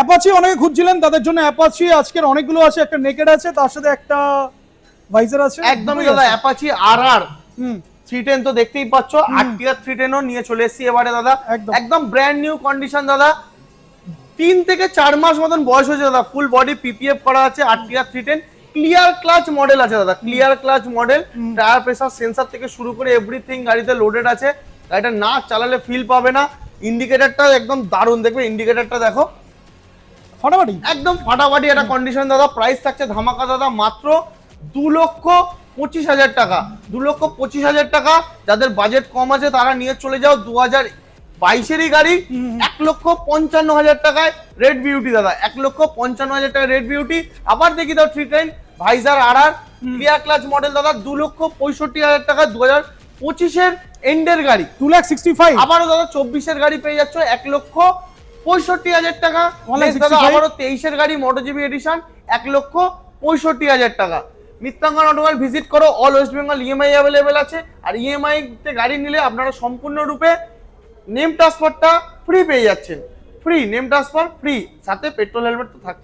Apache অনেকে খুঁজছিলেন, তাদের জন্য অ্যাপাচি আজকের অনেকগুলো আছে, একটা নেকেড আছে, তার সাথে একটা ভাইজার আছে। একদমই দাদা অ্যাপাচি RR হুম 310 তো দেখতেই পাচ্ছ, RTR 310 ও নিয়ে চলে এসেছি এবারে দাদা, একদম। একদম ব্র্যান্ড নিউ কন্ডিশন দাদা, 3 থেকে 4 মাস মতন বয়স হয়েছে দাদা, ফুল বডি PPF করা আছে, RTR 310 ক্লিয়ার ক্লাচ মডেল আছে দাদা, clear clutch model, tyre pressure sensor থেকে শুরু করে এভরিথিং গাড়িতে লোডেড আছে, গাড়িটা না চালালে ফিল পাবে না। ইন্ডিকেটরটা একদম দারুণ, দেখবে ইন্ডিকেটরটা দেখো ফাটাফাটি একদম ফাটাফাটি একটা কন্ডিশন দাদা। প্রাইস থাকছে ধামাকা দাদা মাত্র 2,25,000 টাকা, 2,25,000 টাকা। যাদের বাজেট কম আছে তারা নিয়ে চলে যাও 2022-এরই গাড়ি 1,55,000 টাকায় রেড বিউটি দাদা, 1,55,000 টাকা রেড বিউটি। আবার দেখি দাও 310 visor RR clear clutch model দাদা, 2,65,000 টাকা, 2025-এর এন্ডের গাড়ি 2,65,000। আবারও দাদা 24-এর গাড়ি পেয়ে যাচ্ছ 1,65,000 টাকা। দাদা আবারও 23-এর গাড়ি মোটোজিবি এডিশন 1,65,000 টাকা। মিত্রাঙ্গন অটোমোবাইল ভিজিট করো, all West Bengal EMI available আছে, আর EMI তে গাড়ি নিলে আপনারা সম্পূর্ণরূপে নেম ট্রান্সফারটা ফ্রি পেয়ে যাচ্ছেন, ফ্রি নেম ট্রান্সফার ফ্রি, সাথে পেট্রোল হেলমেট তো থাকছে।